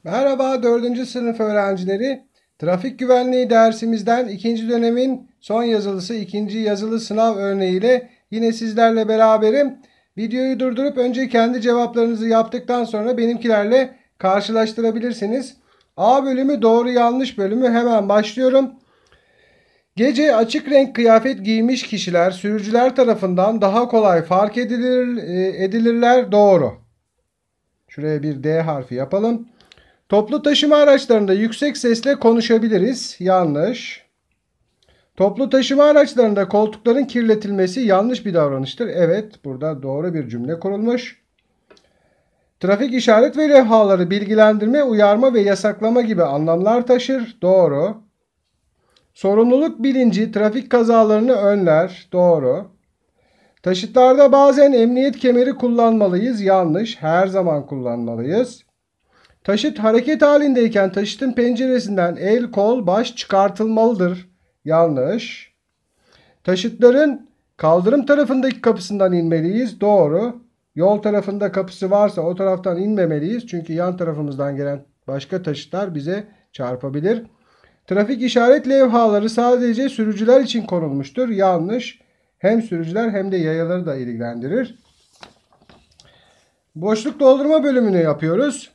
Merhaba 4. sınıf öğrencileri. Trafik güvenliği dersimizden ikinci dönemin son yazılısı, ikinci yazılı sınav örneğiyle yine sizlerle beraberim. Videoyu durdurup önce kendi cevaplarınızı yaptıktan sonra benimkilerle karşılaştırabilirsiniz. A bölümü doğru yanlış bölümü hemen başlıyorum. Gece açık renk kıyafet giymiş kişiler sürücüler tarafından daha kolay fark edilirler. Doğru. Şuraya bir D harfi yapalım. Toplu taşıma araçlarında yüksek sesle konuşabiliriz. Yanlış. Toplu taşıma araçlarında koltukların kirletilmesi yanlış bir davranıştır. Evet, burada doğru bir cümle kurulmuş. Trafik işaret ve levhaları bilgilendirme, uyarma ve yasaklama gibi anlamlar taşır. Doğru. Sorumluluk bilinci trafik kazalarını önler. Doğru. Taşıtlarda bazen emniyet kemeri kullanmalıyız. Yanlış. Her zaman kullanmalıyız. Taşıt hareket halindeyken taşıtın penceresinden el, kol, baş çıkartılmalıdır. Yanlış. Taşıtların kaldırım tarafındaki kapısından inmeliyiz. Doğru. Yol tarafında kapısı varsa o taraftan inmemeliyiz. Çünkü yan tarafımızdan gelen başka taşıtlar bize çarpabilir. Trafik işaret levhaları sadece sürücüler için konulmuştur. Yanlış. Hem sürücüler hem de yayaları da ilgilendirir. Boşluk doldurma bölümünü yapıyoruz.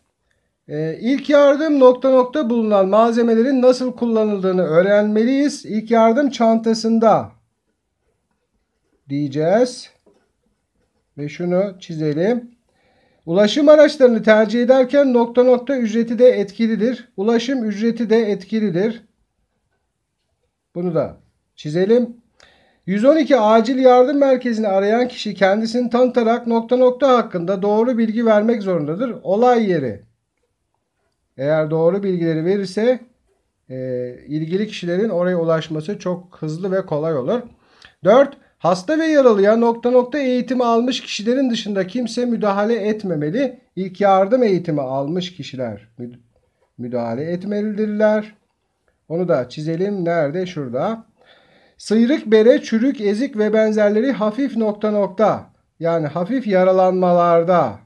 İlk yardım nokta nokta bulunan malzemelerin nasıl kullanıldığını öğrenmeliyiz. İlk yardım çantasında diyeceğiz. Ve şunu çizelim. Ulaşım araçlarını tercih ederken nokta nokta ücreti de etkilidir. Ulaşım ücreti de etkilidir. Bunu da çizelim. 112 acil yardım merkezini arayan kişi kendisini tanıtarak nokta nokta hakkında doğru bilgi vermek zorundadır. Olay yeri. Eğer doğru bilgileri verirse ilgili kişilerin oraya ulaşması çok hızlı ve kolay olur. 4. Hasta ve yaralıya nokta nokta eğitimi almış kişilerin dışında kimse müdahale etmemeli. İlk yardım eğitimi almış kişiler müdahale etmelidirler. Onu da çizelim. Nerede? Şurada. Sıyrık, bere, çürük, ezik ve benzerleri hafif nokta nokta. Yani hafif yaralanmalarda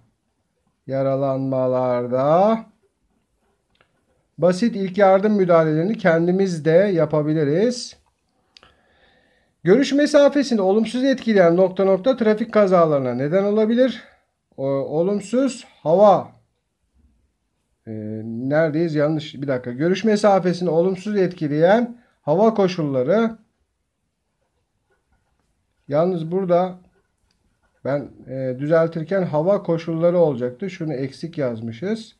basit ilk yardım müdahalelerini kendimiz de yapabiliriz. Görüş mesafesini olumsuz etkileyen nokta nokta trafik kazalarına neden olabilir. Olumsuz hava. Neredeyiz? Yanlış. Bir dakika. Görüş mesafesini olumsuz etkileyen hava koşulları. Yalnız burada ben düzeltirken hava koşulları olacaktı. Şunu eksik yazmışız.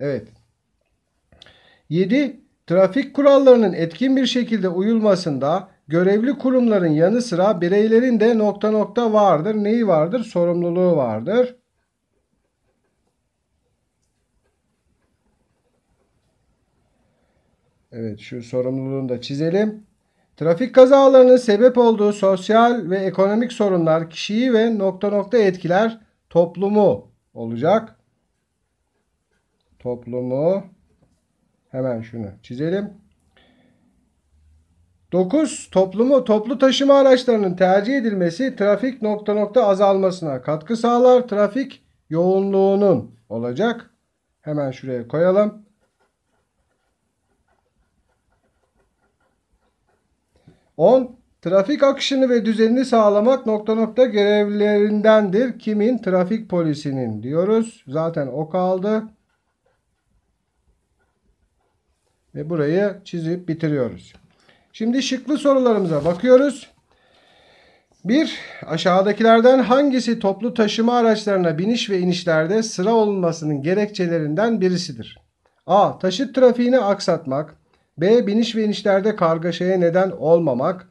Evet. 7. Trafik kurallarının etkin bir şekilde uyulmasında görevli kurumların yanı sıra bireylerin de nokta nokta vardır. Neyi vardır? Sorumluluğu vardır. Evet, şu sorumluluğunu da çizelim. Trafik kazalarının sebep olduğu sosyal ve ekonomik sorunlar kişiyi ve nokta nokta etkiler toplumu olacak. Toplumu. Hemen şunu çizelim. 9. Toplu taşıma araçlarının tercih edilmesi trafik nokta nokta azalmasına katkı sağlar. Trafik yoğunluğunun olacak. Hemen şuraya koyalım. 10. Trafik akışını ve düzenini sağlamak nokta nokta görevlerindendir. Kimin? Trafik polisinin diyoruz. Zaten o kaldı. Ve burayı çizip bitiriyoruz. Şimdi şıklı sorularımıza bakıyoruz. 1. Aşağıdakilerden hangisi toplu taşıma araçlarına biniş ve inişlerde sıra olunmasının gerekçelerinden birisidir? A. Taşıt trafiğini aksatmak. B. Biniş ve inişlerde kargaşaya neden olmamak.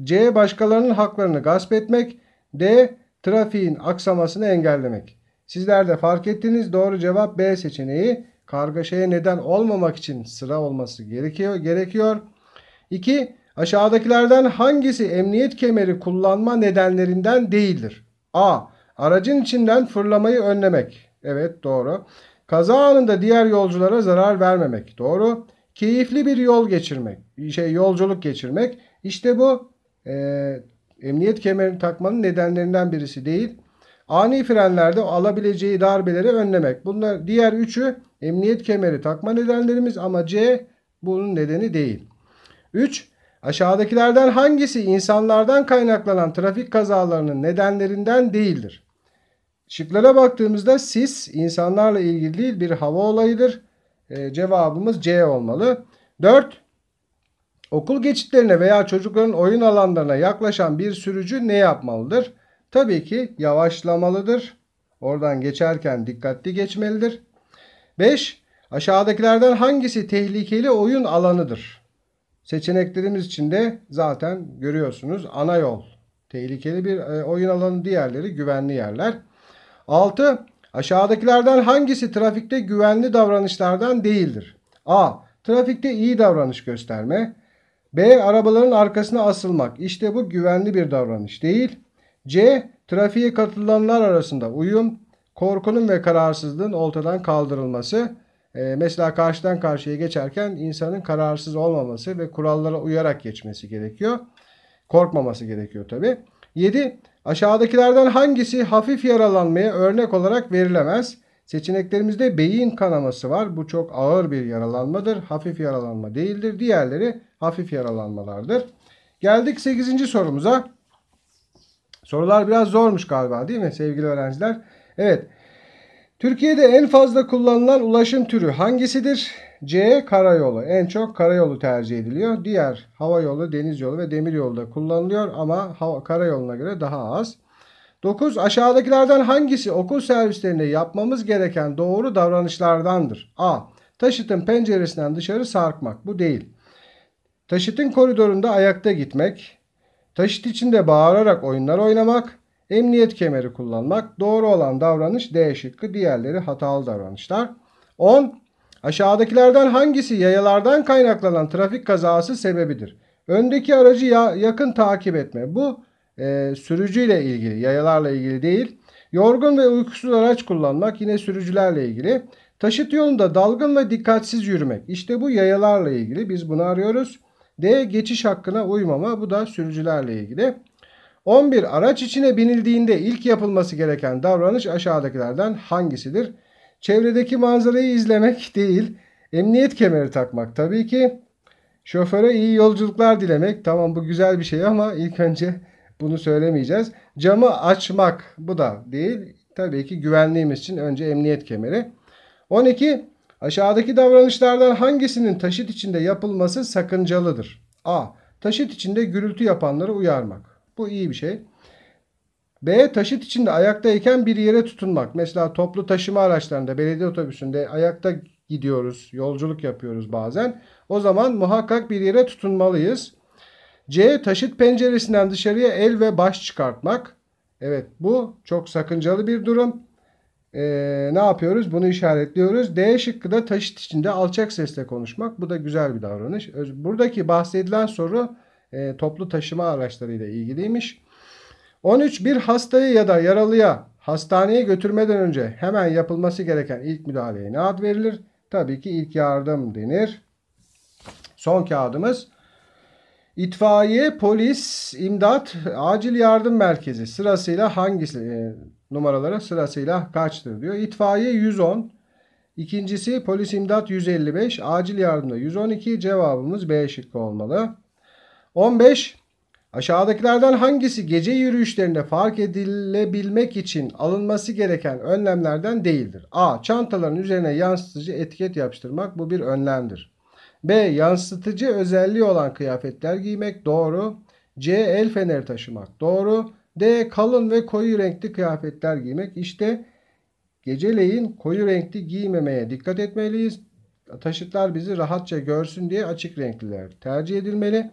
C. Başkalarının haklarını gasp etmek. D. Trafiğin aksamasını engellemek. Sizler de fark ettiniz. Doğru cevap B seçeneği. Kargaşaya neden olmamak için sıra olması gerekiyor. 2. Aşağıdakilerden hangisi emniyet kemeri kullanma nedenlerinden değildir? A. Aracın içinden fırlamayı önlemek. Evet, doğru. Kaza anında diğer yolculara zarar vermemek. Doğru. Keyifli bir yolculuk geçirmek. İşte bu emniyet kemerini takmanın nedenlerinden birisi değil. Ani frenlerde alabileceği darbeleri önlemek. Bunlar diğer üçü emniyet kemeri takma nedenlerimiz ama C bunun nedeni değil. 3. Aşağıdakilerden hangisi insanlardan kaynaklanan trafik kazalarının nedenlerinden değildir? Şıklara baktığımızda sis insanlarla ilgili değil bir hava olayıdır. Cevabımız C olmalı. 4. Okul geçitlerine veya çocukların oyun alanlarına yaklaşan bir sürücü ne yapmalıdır? Tabii ki yavaşlamalıdır. Oradan geçerken dikkatli geçmelidir. 5. Aşağıdakilerden hangisi tehlikeli oyun alanıdır? Seçeneklerimiz içinde zaten görüyorsunuz. Ana yol tehlikeli bir oyun alanı, diğerleri güvenli yerler. 6. Aşağıdakilerden hangisi trafikte güvenli davranışlardan değildir? A. Trafikte iyi davranış gösterme. B. Arabaların arkasına asılmak. İşte bu güvenli bir davranış değil. C. Trafiğe katılanlar arasında uyum. Korkunun ve kararsızlığın ortadan kaldırılması. Mesela karşıdan karşıya geçerken insanın kararsız olmaması ve kurallara uyarak geçmesi gerekiyor. Korkmaması gerekiyor tabii. 7. Aşağıdakilerden hangisi hafif yaralanmaya örnek olarak verilemez? Seçeneklerimizde beyin kanaması var. Bu çok ağır bir yaralanmadır. Hafif yaralanma değildir. Diğerleri hafif yaralanmalardır. Geldik 8. sorumuza. Sorular biraz zormuş galiba değil mi sevgili öğrenciler? Evet. Türkiye'de en fazla kullanılan ulaşım türü hangisidir? C. Karayolu. En çok karayolu tercih ediliyor. Diğer hava yolu, deniz yolu ve demir yolu da kullanılıyor ama karayoluna göre daha az. 9. Aşağıdakilerden hangisi okul servislerinde yapmamız gereken doğru davranışlardandır? A. Taşıtın penceresinden dışarı sarkmak. Bu değil. Taşıtın koridorunda ayakta gitmek. Taşıt içinde bağırarak oyunlar oynamak. Emniyet kemeri kullanmak. Doğru olan davranış D şıkkı. Diğerleri hatalı davranışlar. 10. Aşağıdakilerden hangisi yayalardan kaynaklanan trafik kazası sebebidir? Öndeki aracı yakın takip etme. Bu sürücüyle ilgili, yayalarla ilgili değil. Yorgun ve uykusuz araç kullanmak yine sürücülerle ilgili. Taşıt yolunda dalgın ve dikkatsiz yürümek. İşte bu yayalarla ilgili. Biz bunu arıyoruz. D. Geçiş hakkına uymama. Bu da sürücülerle ilgili. 11. Araç içine binildiğinde ilk yapılması gereken davranış aşağıdakilerden hangisidir? Çevredeki manzarayı izlemek değil. Emniyet kemeri takmak tabii ki. Şoföre iyi yolculuklar dilemek. Tamam bu güzel bir şey ama ilk önce bunu söylemeyeceğiz. Camı açmak bu da değil. Tabii ki güvenliğimiz için önce emniyet kemeri. 12. Aşağıdaki davranışlardan hangisinin taşıt içinde yapılması sakıncalıdır? A. Taşıt içinde gürültü yapanları uyarmak. Bu iyi bir şey. B. Taşıt içinde ayaktayken bir yere tutunmak. Mesela toplu taşıma araçlarında, belediye otobüsünde ayakta gidiyoruz, yolculuk yapıyoruz bazen. O zaman muhakkak bir yere tutunmalıyız. C. Taşıt penceresinden dışarıya el ve baş çıkartmak. Evet bu çok sakıncalı bir durum. Ne yapıyoruz? Bunu işaretliyoruz. D şıkkı da taşıt içinde alçak sesle konuşmak. Bu da güzel bir davranış. Buradaki bahsedilen soru toplu taşıma araçlarıyla ilgiliymiş. 13. Bir hastaya ya da yaralıya hastaneye götürmeden önce hemen yapılması gereken ilk müdahaleye ne ad verilir? Tabii ki ilk yardım denir. Son kağıdımız. İtfaiye, polis, imdat, acil yardım merkezi sırasıyla hangisi numaraları sırasıyla kaçtır diyor. İtfaiye 110, ikincisi polis imdat 155, acil yardımda 112. Cevabımız B şıkkı olmalı. 15. Aşağıdakilerden hangisi gece yürüyüşlerinde fark edilebilmek için alınması gereken önlemlerden değildir? A. Çantaların üzerine yansıtıcı etiket yapıştırmak. Bu bir önlemdir. B. Yansıtıcı özelliği olan kıyafetler giymek. Doğru. C. El feneri taşımak. Doğru. D. Kalın ve koyu renkli kıyafetler giymek. İşte geceleyin koyu renkli giymemeye dikkat etmeliyiz. Taşıtlar bizi rahatça görsün diye açık renkliler tercih edilmeli.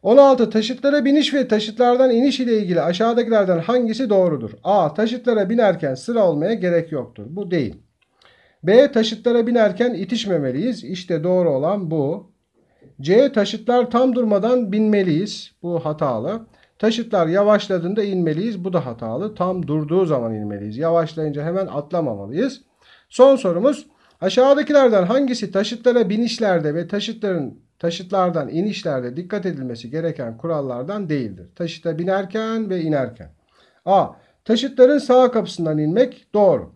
16. Taşıtlara biniş ve taşıtlardan iniş ile ilgili aşağıdakilerden hangisi doğrudur? A. Taşıtlara binerken sıra olmaya gerek yoktur. Bu değil. B. Taşıtlara binerken itişmemeliyiz. İşte doğru olan bu. C. Taşıtlar tam durmadan binmeliyiz. Bu hatalı. Taşıtlar yavaşladığında inmeliyiz. Bu da hatalı. Tam durduğu zaman inmeliyiz. Yavaşlayınca hemen atlamamalıyız. Son sorumuz. Aşağıdakilerden hangisi taşıtlara binişlerde ve taşıtlardan inişlerde dikkat edilmesi gereken kurallardan değildir? Taşıta binerken ve inerken. A. Taşıtların sağ kapısından inmek. Doğru.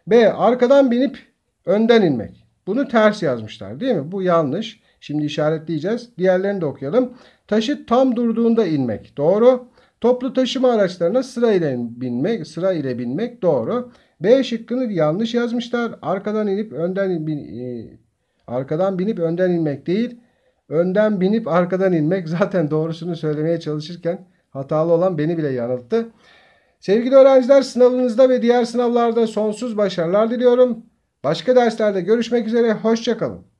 B. Arkadan binip önden inmek. Bunu ters yazmışlar değil mi? Bu yanlış. Şimdi işaretleyeceğiz. Diğerlerini de okuyalım. Taşıt tam durduğunda inmek. Doğru. Toplu taşıma araçlarına sıra ile binmek doğru. B şıkkını yanlış yazmışlar. Arkadan binip önden inmek değil. Önden binip arkadan inmek. Zaten doğrusunu söylemeye çalışırken hatalı olan beni bile yanılttı. Sevgili öğrenciler, sınavınızda ve diğer sınavlarda sonsuz başarılar diliyorum. Başka derslerde görüşmek üzere. Hoşça kalın.